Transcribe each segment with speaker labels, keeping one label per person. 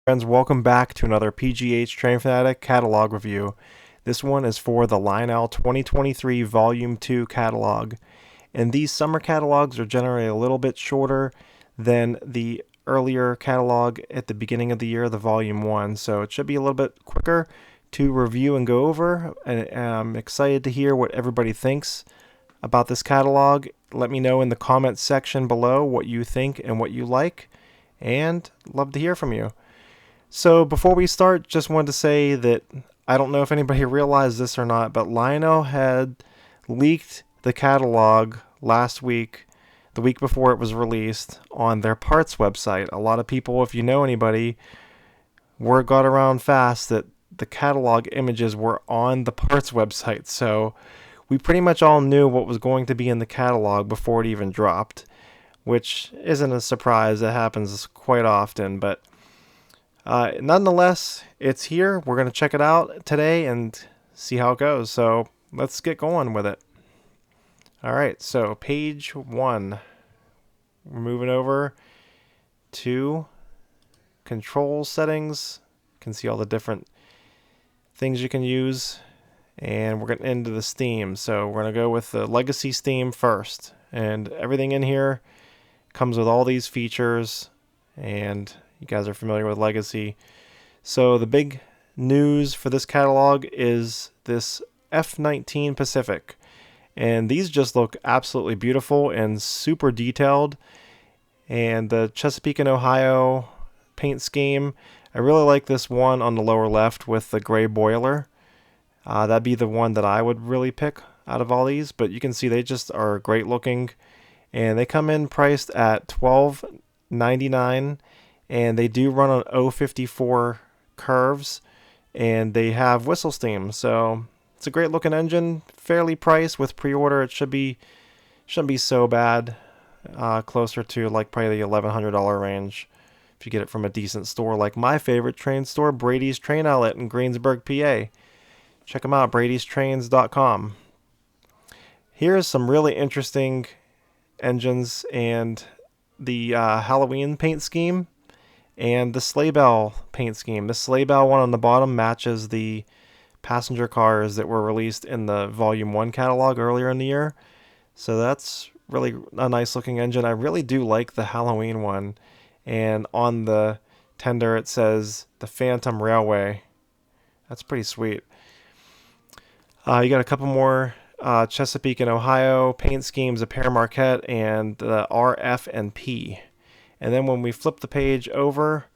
Speaker 1: Friends, welcome back to another PghTrainFanatic catalog review. This one is for the Lionel 2023 Volume 2 catalog. And these summer catalogs are generally a little bit shorter than the earlier catalog at the beginning of the year, the Volume 1. So it should be a little bit quicker to review and go over. And I'm excited to hear what everybody thinks about this catalog. Let me know in the comments section below what you think and what you like. And love to hear from you. So before we start, just wanted to say that I don't know if anybody realized this or not, but Lionel had leaked the catalog last week, the week before it was released, on their parts website. A lot of people, if you know anybody, word got around fast that the catalog images were on the parts website. So we pretty much all knew what was going to be in the catalog before it even dropped, which isn't a surprise. It happens quite often, but nonetheless, it's here. We're going to check it out today and see how it goes. So let's get going with it. All right, so page 1. We're moving over to control settings. You can see all the different things you can use. And we're getting into the Steam. So we're going to go with the Legacy Steam first. And everything in here comes with all these features, and you guys are familiar with Legacy. So the big news for this catalog is this F-19 Pacific. And these just look absolutely beautiful and super detailed. And the Chesapeake and Ohio paint scheme, I really like this one on the lower left with the gray boiler. That'd be the one that I would really pick out of all these. But you can see they just are great looking. And they come in priced at $12.99. And they do run on 054 curves, and they have whistle steam. So it's a great looking engine, fairly priced with pre-order. It shouldn't be so bad. Closer to like probably the $1,100 range if you get it from a decent store like my favorite train store, Bradys Train Outlet in Greensburg, PA. Check them out, BradysTrains.com. Here's some really interesting engines and the Halloween paint scheme. And the sleigh bell paint scheme. The sleigh bell one on the bottom matches the passenger cars that were released in the Volume 1 catalog earlier in the year. So that's really a nice looking engine. I really do like the Halloween one. And on the tender it says the Phantom Railway. That's pretty sweet. You got a couple more Chesapeake and Ohio paint schemes, a Pair Marquette, and the RF and P. And then when we flip the page over,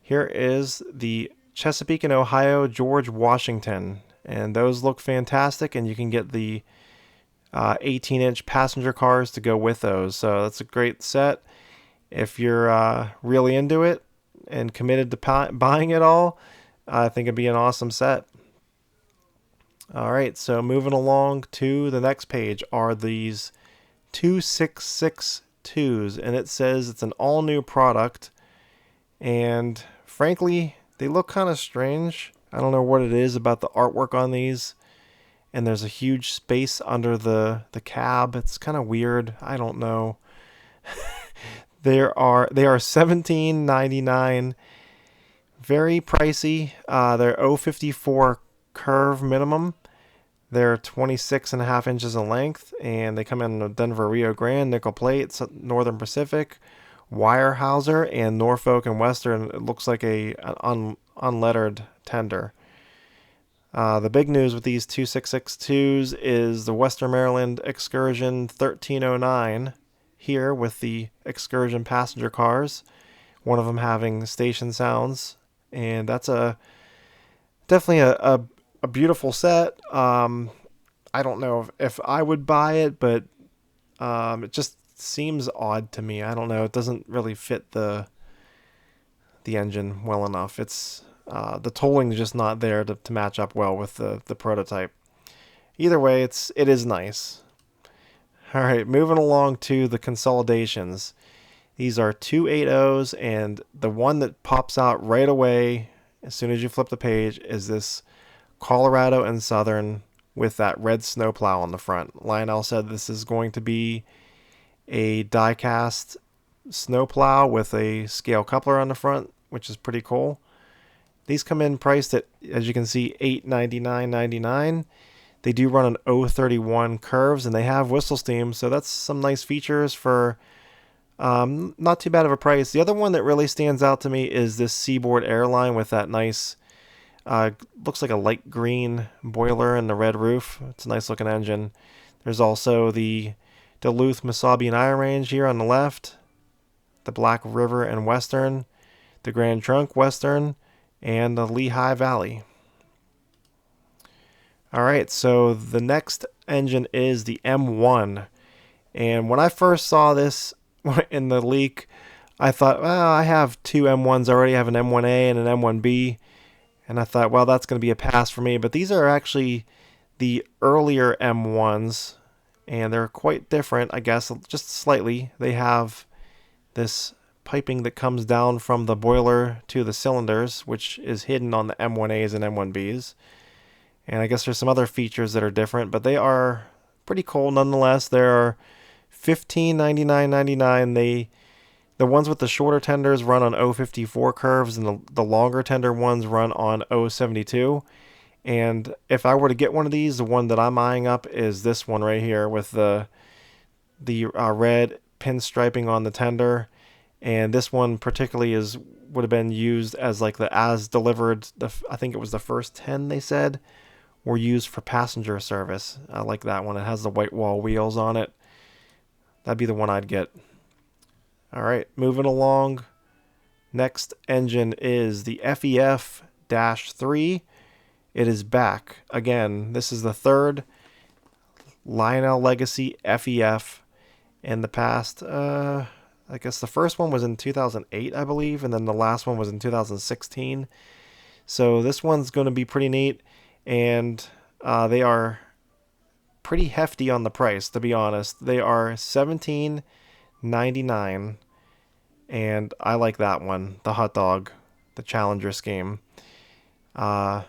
Speaker 1: here is the Chesapeake and Ohio George Washington. And those look fantastic, and you can get the 18-inch passenger cars to go with those. So that's a great set. If you're really into it and committed to buying it all, I think it'd be an awesome set. All right, so moving along to the next page are these 266 and it says it's an all-new product, and frankly they look kind of strange. I don't know what it is about the artwork on these, and there's a huge space under the cab. It's kind of weird. I don't know. They are $17.99, very pricey. They're 054 curve minimum. They're 26.5 inches in length, and they come in a Denver Rio Grande nickel plate, Northern Pacific, Weyerhaeuser, and Norfolk and Western. It looks like an unlettered tender. The big news with these 2662s is the Western Maryland Excursion 1309 here with the Excursion passenger cars, one of them having station sounds, and that's definitely a beautiful set. I don't know if I would buy it, but it just seems odd to me. I don't know. It doesn't really fit the engine well enough. It's the tolling is just not there to match up well with the prototype. Either way, it is nice. All right, moving along to the consolidations. These are 280s, and the one that pops out right away as soon as you flip the page is this Colorado and Southern with that red snowplow on the front. Lionel said this is going to be a die-cast snowplow with a scale coupler on the front, which is pretty cool. These come in priced at, as you can see, $899.99. They do run an 031 curves, and they have whistle steam, so that's some nice features for not too bad of a price. The other one that really stands out to me is this Seaboard Airline with that nice, looks like a light green boiler and the red roof. It's a nice looking engine. There's also the Duluth, Mesabi, and Iron Range here on the left, the Black River and Western, the Grand Trunk Western, and the Lehigh Valley. Alright, so the next engine is the M1. And when I first saw this in the leak, I thought, well, I have two M1s already. I have an M1A and an M1B. And I thought, well, that's going to be a pass for me. But these are actually the earlier M1s. And they're quite different, I guess, just slightly. They have this piping that comes down from the boiler to the cylinders, which is hidden on the M1As and M1Bs. And I guess there's some other features that are different, but they are pretty cool nonetheless. There are $1599.99. The ones with the shorter tenders run on 054 curves, and the longer tender ones run on 072. And if I were to get one of these, the one that I'm eyeing up is this one right here with the red pinstriping on the tender. And this one particularly would have been used as like the as delivered. I think it was the first 10 they said were used for passenger service. I like that one. It has the white wall wheels on it. That'd be the one I'd get. All right, moving along. Next engine is the FEF-3. It is back again. This is the third Lionel Legacy FEF. In the past, I guess the first one was in 2008, I believe, and then the last one was in 2016. So this one's going to be pretty neat, and they are pretty hefty on the price, to be honest. They are $17.99, and I like that one, the hot dog, the Challenger scheme. So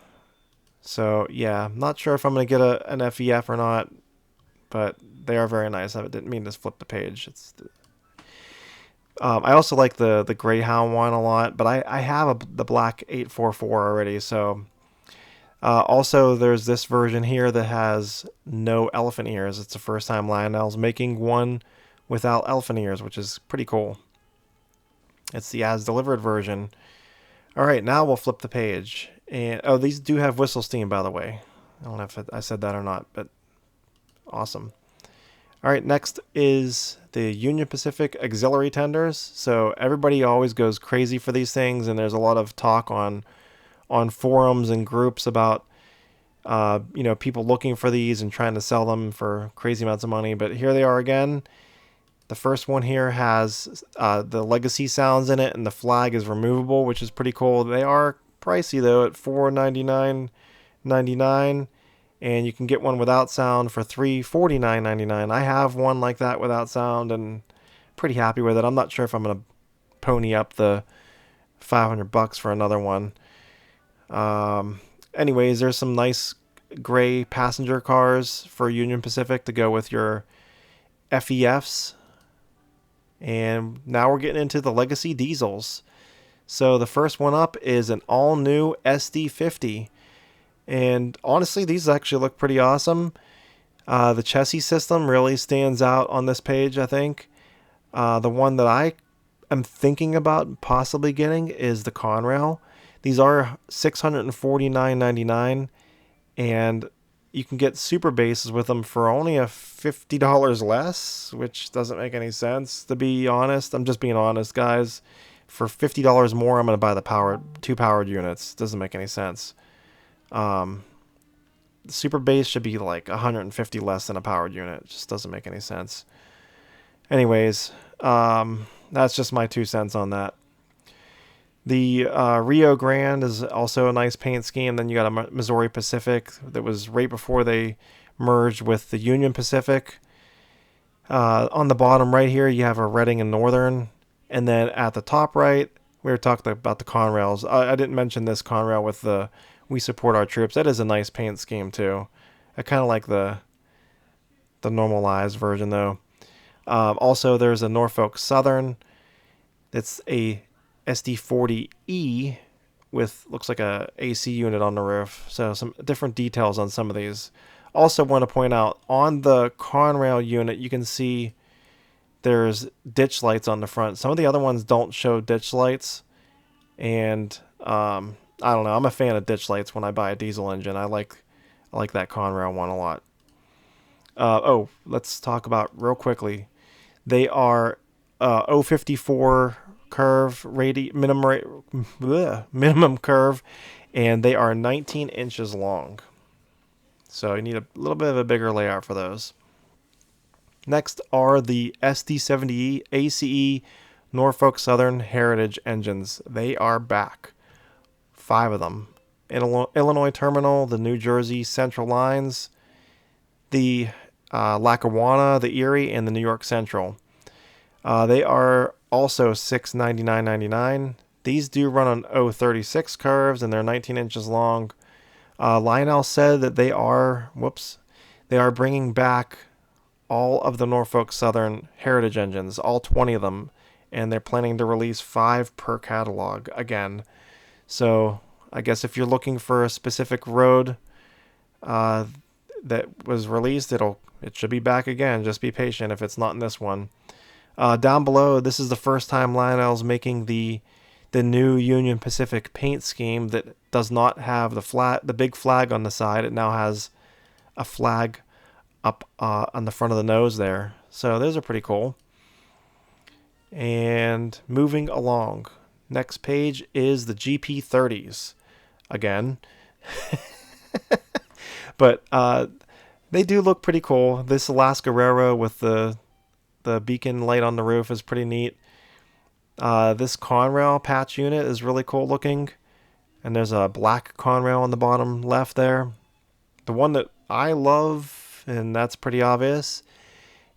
Speaker 1: yeah, I'm not sure if I'm going to get an FEF or not, but they are very nice. I didn't mean to flip the page. I also like the Greyhound one a lot, but I have the black 844 already. So also there's this version here that has no elephant ears. It's the first time Lionel's making one without elephant ears, which is pretty cool. It's the as delivered version. All right, now we'll flip the page. And oh, these do have whistle steam, by the way. I don't know if I said that or not, but awesome. All right, next is the Union Pacific auxiliary tenders. So everybody always goes crazy for these things, and there's a lot of talk on forums and groups about people looking for these and trying to sell them for crazy amounts of money. But here they are again. The first one here has the legacy sounds in it, and the flag is removable, which is pretty cool. They are pricey though at $499.99. And you can get one without sound for $349.99. I have one like that without sound and pretty happy with it. I'm not sure if I'm going to pony up the $500 for another one. Anyways, there's some nice gray passenger cars for Union Pacific to go with your FEFs. And now we're getting into the legacy diesels. So the first one up is an all-new SD50. And honestly, these actually look pretty awesome. The chassis system really stands out on this page, I think. The one that I am thinking about possibly getting is the Conrail. These are $649.99, and you can get super bases with them for only $50 less, which doesn't make any sense, to be honest. I'm just being honest, guys. For $50 more, I'm going to buy the two powered units. Doesn't make any sense. The super base should be like 150 less than a powered unit. It just doesn't make any sense. Anyways, that's just my 2 cents on that. The Rio Grande is also a nice paint scheme. Then you got a Missouri Pacific that was right before they merged with the Union Pacific. On the bottom right here, you have a Reading and Northern. And then at the top right, we were talking about the Conrails. I didn't mention this Conrail with the We Support Our Troops. That is a nice paint scheme too. I kind of like the normalized version though. Also, there's a Norfolk Southern. It's a SD40E with looks like a AC unit on the roof. So some different details on some of these. Also want to point out on the Conrail unit, you can see there's ditch lights on the front. Some of the other ones don't show ditch lights, and I don't know. I'm a fan of ditch lights when I buy a diesel engine. I like that Conrail one a lot. Oh, let's talk about real quickly. They are 054 curve minimum curve, and they are 19 inches long. So you need a little bit of a bigger layout for those. Next are the SD70E ACE Norfolk Southern Heritage engines. They are back. 5 of them. Illinois Terminal, the New Jersey Central lines, the Lackawanna, the Erie, and the New York Central. They are also $699.99. These do run on 036 curves, and they're 19 inches long. Lionel said that they are bringing back all of the Norfolk Southern Heritage engines, all 20 of them, and they're planning to release 5 per catalog again. So I guess if you're looking for a specific road that was released, it should be back again. Just be patient if it's not in this one. Down below, this is the first time Lionel's making the new Union Pacific paint scheme that does not have the big flag on the side. It now has a flag up on the front of the nose there. So those are pretty cool. And moving along, next page is the GP30s again. But they do look pretty cool. This Alaska Railroad with the beacon light on the roof is pretty neat. This Conrail patch unit is really cool looking. And there's a black Conrail on the bottom left there. The one that I love, and that's pretty obvious,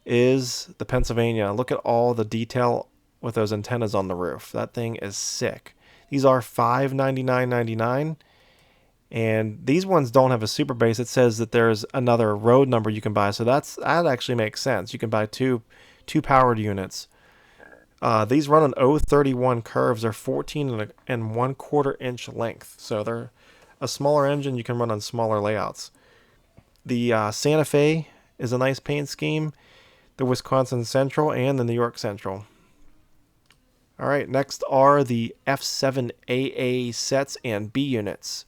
Speaker 1: is the Pennsylvania. Look at all the detail with those antennas on the roof. That thing is sick. These are $599.99. And these ones don't have a super base. It says that there's another road number you can buy. So that actually makes sense. You can buy two powered units. These run on 031 curves. They're 14 and 1/4 inch length. So they're a smaller engine. You can run on smaller layouts. The Santa Fe is a nice paint scheme. The Wisconsin Central and the New York Central. All right, next are the F7AA sets and B units.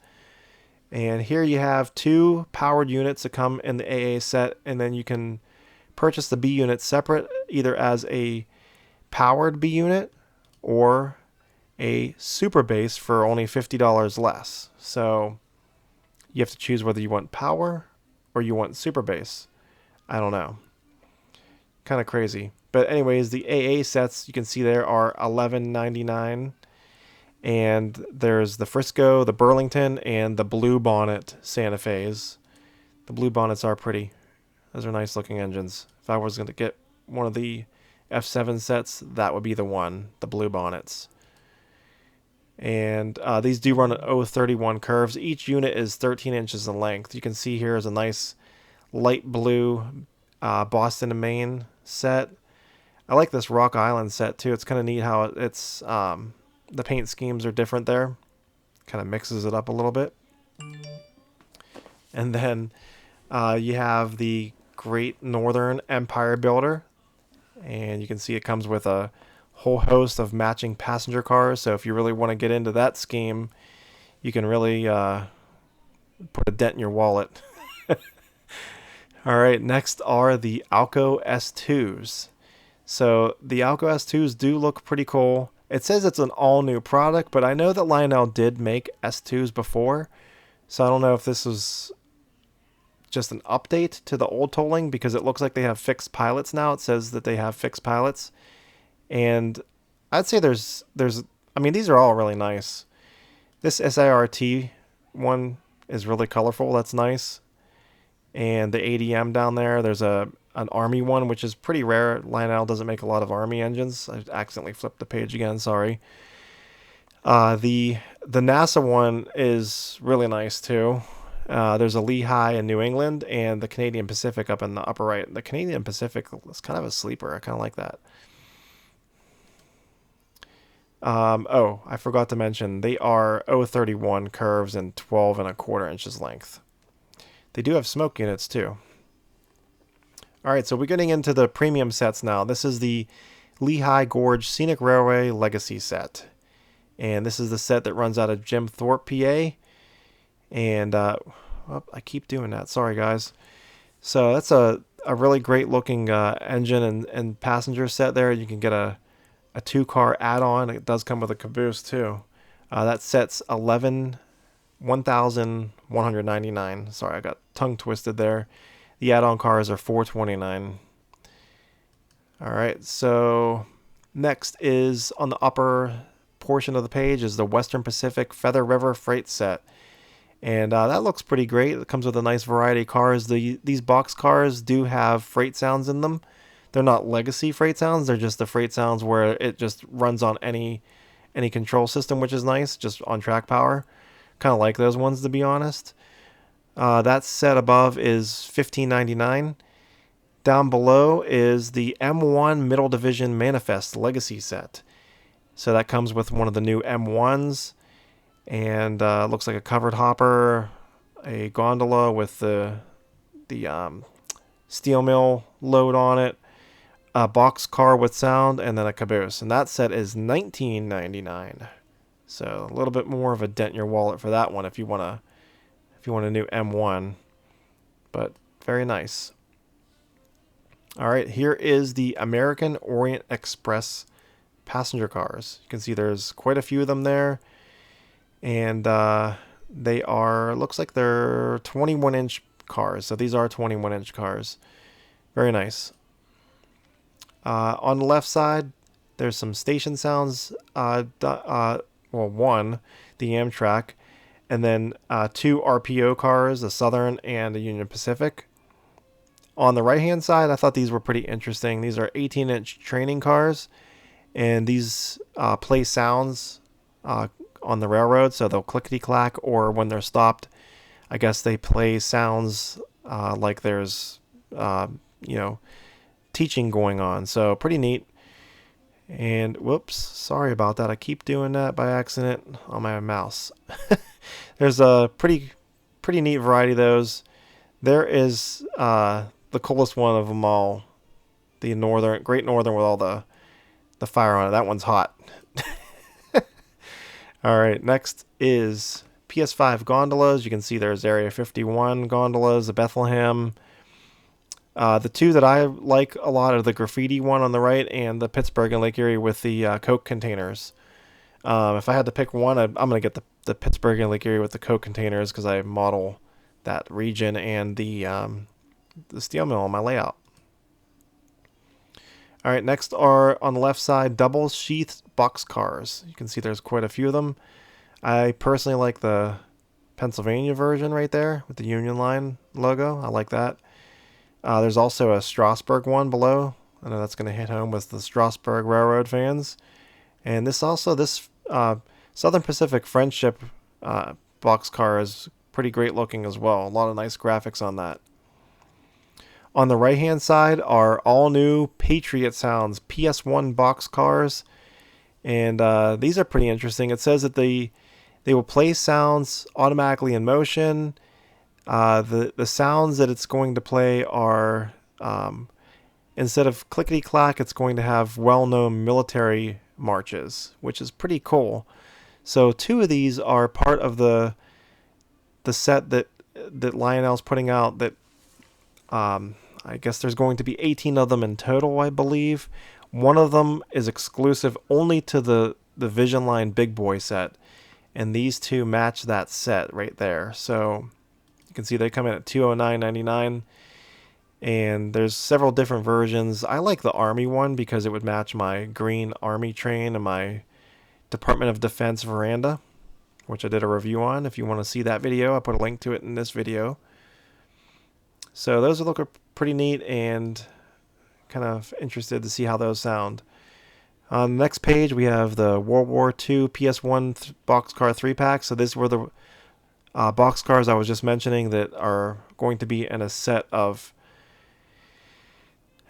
Speaker 1: And here you have 2 powered units that come in the AA set, and then you can purchase the B unit separate, either as a powered B unit or a super base for only $50 less. So you have to choose whether you want power or you want super base. I don't know. Kind of crazy. But anyways, the AA sets you can see there are $11.99. And there's the Frisco, the Burlington, and the Blue Bonnet Santa Fe's. The Blue Bonnets are pretty. Those are nice looking engines. If I was going to get one of the F7 sets, that would be the one, the Blue Bonnets. And these do run at 031 curves. Each unit is 13 inches in length. You can see here is a nice light blue Boston and Maine set. I like this Rock Island set too. It's kind of neat how it's the paint schemes are different there. Kind of mixes it up a little bit. And then you have the Great Northern Empire Builder. And you can see it comes with a whole host of matching passenger cars. So if you really want to get into that scheme, you can really put a dent in your wallet. All right, next are the Alco S2s. So the Alco S2s do look pretty cool. It says it's an all-new product, but I know that Lionel did make S2s before. So I don't know if this was just an update to the old tolling, because it looks like they have fixed pilots now. It says that they have fixed pilots. And I'd say I mean, these are all really nice. This SIRT one is really colorful. That's nice. And the ADM down there's an Army one, which is pretty rare. Lionel doesn't make a lot of Army engines. I accidentally flipped the page again, sorry. The NASA one is really nice too. There's a Lehigh in New England and the Canadian Pacific up in the upper right. The Canadian Pacific is kind of a sleeper. I kind of like that. Oh, I forgot to mention, they are 031 curves and 12 1/4 inches length. They do have smoke units too. Alright, so we're getting into the premium sets now. This is the Lehigh Gorge Scenic Railway Legacy set. And this is the set that runs out of Jim Thorpe, PA. And, I keep doing that. Sorry, guys. So that's a really great looking engine and passenger set there. You can get a 2-car add-on. It does come with a caboose too. That set's 1,199. Sorry, I got tongue twisted there. The add-on cars are $429. All right, so next is on the upper portion of the page is the Western Pacific Feather River Freight Set. And that looks pretty great. It comes with a nice variety of cars. These box cars do have freight sounds in them. They're not legacy freight sounds. They're just the freight sounds where it just runs on any control system, which is nice, just on track power. Kind of like those ones, to be honest. That set above is $15.99. Down below is the M1 Middle Division Manifest Legacy set. So that comes with one of the new M1s, and looks like a covered hopper, a gondola with the steel mill load on it, a box car with sound, and then a caboose. And that set is $19.99. So a little bit more of a dent in your wallet for that one if you want a new M1. But very nice. All right, here is the American Orient Express passenger cars. You can see there's quite a few of them there. And they are, looks like they're 21-inch cars. So these are 21-inch cars. Very nice. On the left side, there's some station sounds. One, the Amtrak, and then 2 RPO cars, a Southern and a Union Pacific. On the right-hand side, I thought these were pretty interesting. These are 18-inch training cars, and these play sounds on the railroad, so they'll clickety-clack, or when they're stopped, I guess they play sounds like there's, teaching going on. So pretty neat. And whoops, sorry about that. I keep doing that by accident on my mouse. There's a pretty neat variety of those. There is the coolest one of them all, the Great Northern with all the fire on it. That one's hot. All right, next is PS5 gondolas. You can see there's Area 51 gondolas, the Bethlehem. The two that I like a lot are the graffiti one on the right and the Pittsburgh and Lake Erie with the Coke containers. If I had to pick one, I'm going to get the Pittsburgh and Lake Erie with the Coke containers because I model that region and the steel mill on my layout. All right, next are on the left side double sheathed box cars. You can see there's quite a few of them. I personally like the Pennsylvania version right there with the Union Line logo. I like that. There's also a Strasburg one below. I know that's going to hit home with the Strasburg Railroad fans. And this Southern Pacific Friendship boxcar is pretty great looking as well. A lot of nice graphics on that. On the right-hand side are all new Patriot Sounds PS1 boxcars. And these are pretty interesting. It says that they will play sounds automatically in motion. The sounds that it's going to play are, instead of clickety-clack, it's going to have well-known military marches, which is pretty cool. So 2 of these are part of the set that Lionel's putting out. That I guess there's going to be 18 of them in total, I believe. One of them is exclusive only to the Visionline Big Boy set, and these 2 match that set right there. So you can see they come in at $209.99, and there's several different versions. I like the Army one because it would match my green Army train and my Department of Defense veranda, which I did a review on. If you want to see that video, I put a link to it in this video. So those look pretty neat, and kind of interested to see how those sound. On the next page, we have the World War II PS1 boxcar 3-pack. So these were the boxcars I was just mentioning that are going to be in a set of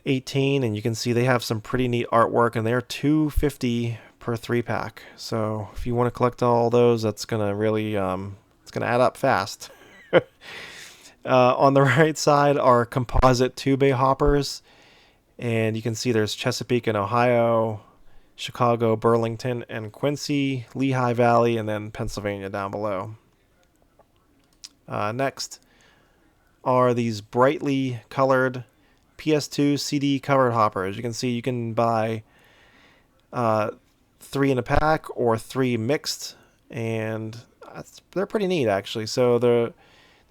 Speaker 1: 18, and you can see they have some pretty neat artwork, and they're $250 per 3-pack. So if you want to collect all those, that's gonna really it's gonna add up fast. On the right side are composite 2-bay hoppers, and you can see there's Chesapeake and Ohio, Chicago, Burlington, and Quincy, Lehigh Valley, and then Pennsylvania down below. Next are these brightly colored PS2 CD covered hoppers. You can see you can buy 3 in a pack or 3 mixed, and they're pretty neat actually. So the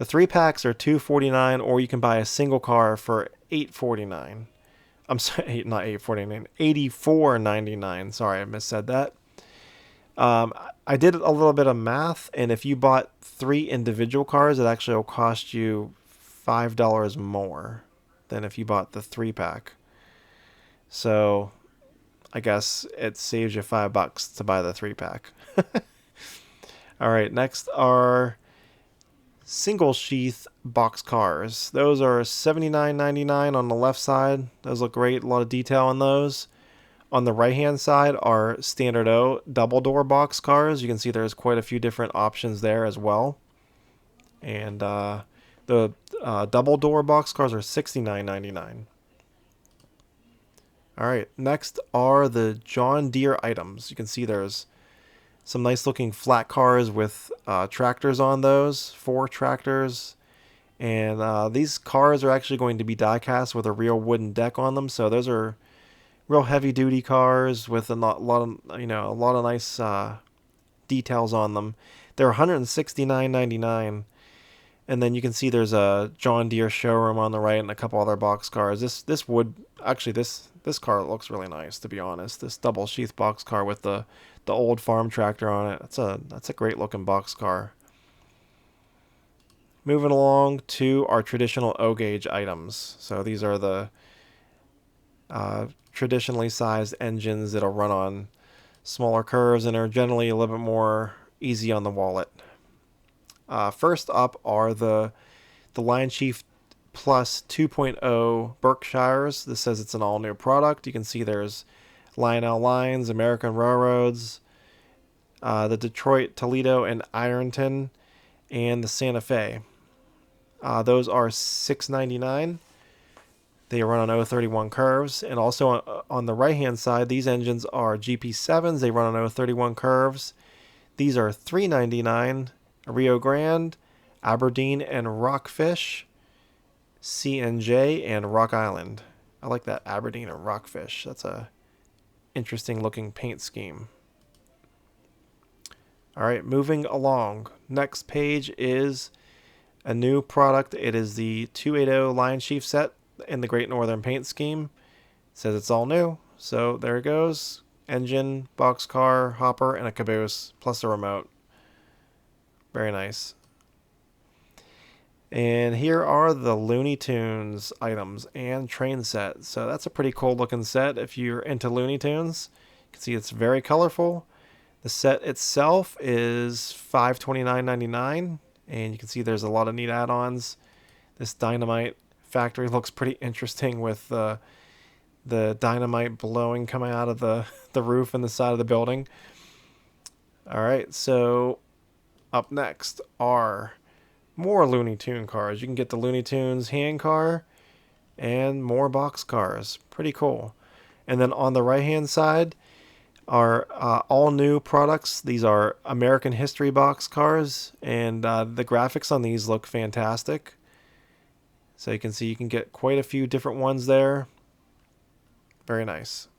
Speaker 1: 3 packs are $2.49, or you can buy a single car for $8.49. I'm sorry, not $8.49, $84.99. Sorry, I missaid that. I did a little bit of math, and if you bought 3 individual cars, it actually will cost you $5 more than if you bought the 3-pack. So I guess it saves you $5 to buy the 3-pack. All right, next are single sheath box cars. Those are $79.99 on the left side. Those look great. A lot of detail on those. On the right hand side are standard O double door box cars. You can see there's quite a few different options there as well. And the double door box cars are $69.99. All right, next are the John Deere items. You can see there's some nice looking flat cars with tractors on those, 4 tractors. And these cars are actually going to be die cast with a real wooden deck on them. So those are real heavy duty cars with a lot of nice details on them. They're $169.99. And then you can see there's a John Deere showroom on the right and a couple other box cars. This car looks really nice, to be honest. This double sheath box car with the old farm tractor on it. That's a great looking box car. Moving along to our traditional O gauge items. So these are the traditionally sized engines that'll run on smaller curves and are generally a little bit more easy on the wallet. First up are the Lion Chief Plus 2.0 Berkshires. This says it's an all-new product. You can see there's Lionel lines, American Railroads, the Detroit, Toledo, and Ironton, and the Santa Fe. Those are $6.99. They run on 031 curves. And also on the right-hand side, these engines are GP7s. They run on 031 curves. These are $3.99. Rio Grande, Aberdeen, and Rockfish, C&J, and Rock Island. I like that, Aberdeen and Rockfish. That's a interesting looking paint scheme. All right, moving along. Next page is a new product. It is the 280 Lion Chief set in the Great Northern paint scheme. It says it's all new. So there it goes. Engine, boxcar, hopper, and a caboose, plus a remote. Very nice. And here are the Looney Tunes items and train set. So that's a pretty cool looking set if you're into Looney Tunes. You can see it's very colorful. The set itself is $529.99, and you can see there's a lot of neat add-ons. This dynamite factory looks pretty interesting with the dynamite blowing coming out of the roof and the side of the building. All right, so up next are more Looney Tune cars. You can get the Looney Tunes hand car and more box cars. Pretty cool. And then on the right hand side are all new products. These are American History box cars, and the graphics on these look fantastic. So you can see you can get quite a few different ones there. Very nice.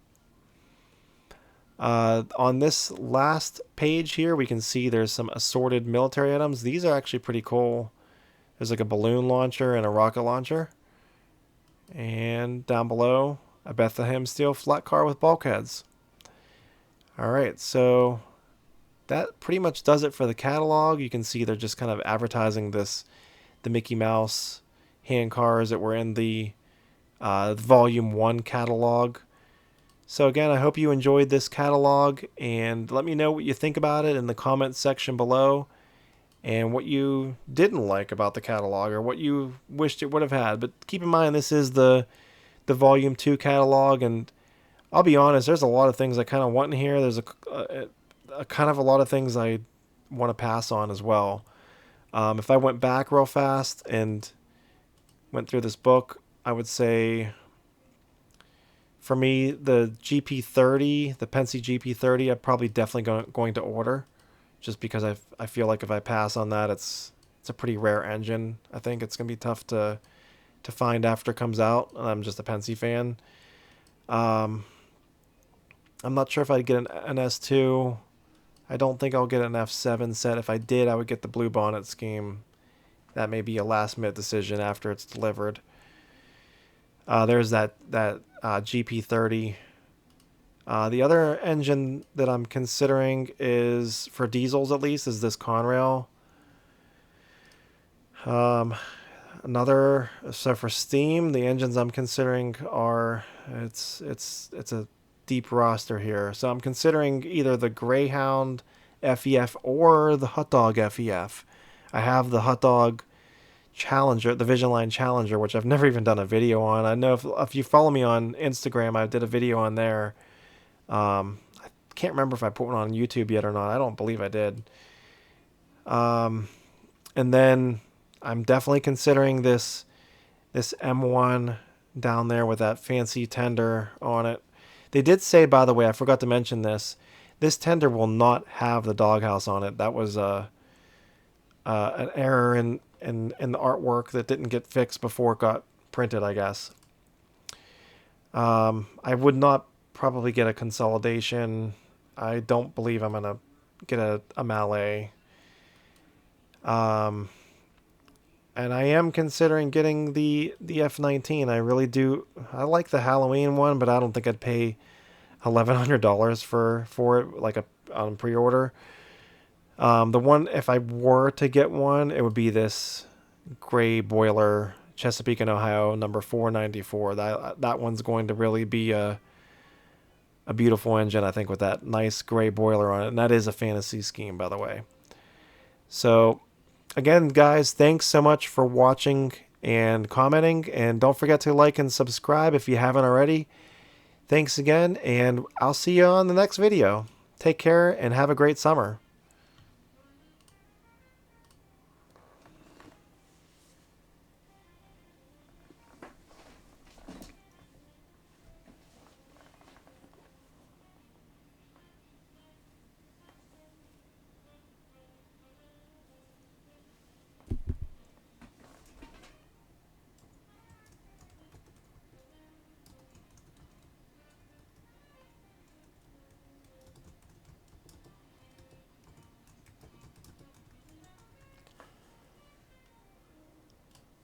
Speaker 1: On this last page here, we can see there's some assorted military items. These are actually pretty cool. There's like a balloon launcher and a rocket launcher. And down below, a Bethlehem steel flat car with bulkheads. Alright, so that pretty much does it for the catalog. You can see they're just kind of advertising the Mickey Mouse hand cars that were in the Volume 1 catalog. So again, I hope you enjoyed this catalog, and let me know what you think about it in the comments section below, and what you didn't like about the catalog, or what you wished it would have had. But keep in mind, this is the Volume 2 catalog, and I'll be honest, there's a lot of things I kind of want in here. There's a kind of a lot of things I want to pass on as well. If I went back real fast and went through this book, I would say for me, the GP30, the Penske GP30, I'm probably definitely going to order, just because I feel like if I pass on that, it's a pretty rare engine. I think it's gonna be tough to find after it comes out. And I'm just a Penske fan. I'm not sure if I'd get an S2. I don't think I'll get an F7 set. If I did, I would get the blue bonnet scheme. That may be a last minute decision after it's delivered. There's that GP30. The other engine that I'm considering is, for diesels at least, is this Conrail. So for steam, the engines I'm considering are, it's a deep roster here. So I'm considering either the Greyhound FEF or the Hot Dog FEF. I have the Hot Dog Challenger, the Visionline Challenger, which I've never even done a video on. I know if you follow me on Instagram, I did a video on there. I can't remember if I put one on YouTube yet or not. I don't believe I did. And then I'm definitely considering this M1 down there with that fancy tender on it. They did say, by the way, I forgot to mention this. This tender will not have the doghouse on it. That was an error in the artwork that didn't get fixed before it got printed, I guess. I would not probably get a consolidation. I don't believe I'm gonna get a Mallet. And I am considering getting the F19. I really do. I like the Halloween one, but I don't think I'd pay $1,100 for it, like on pre-order. The one, if I were to get one, it would be this gray boiler Chesapeake and Ohio number 494. That one's going to really be a beautiful engine, I think, with that nice gray boiler on it. And that is a fantasy scheme, by the way. So again, guys, thanks so much for watching and commenting. And don't forget to like and subscribe if you haven't already. Thanks again, and I'll see you on the next video. Take care and have a great summer.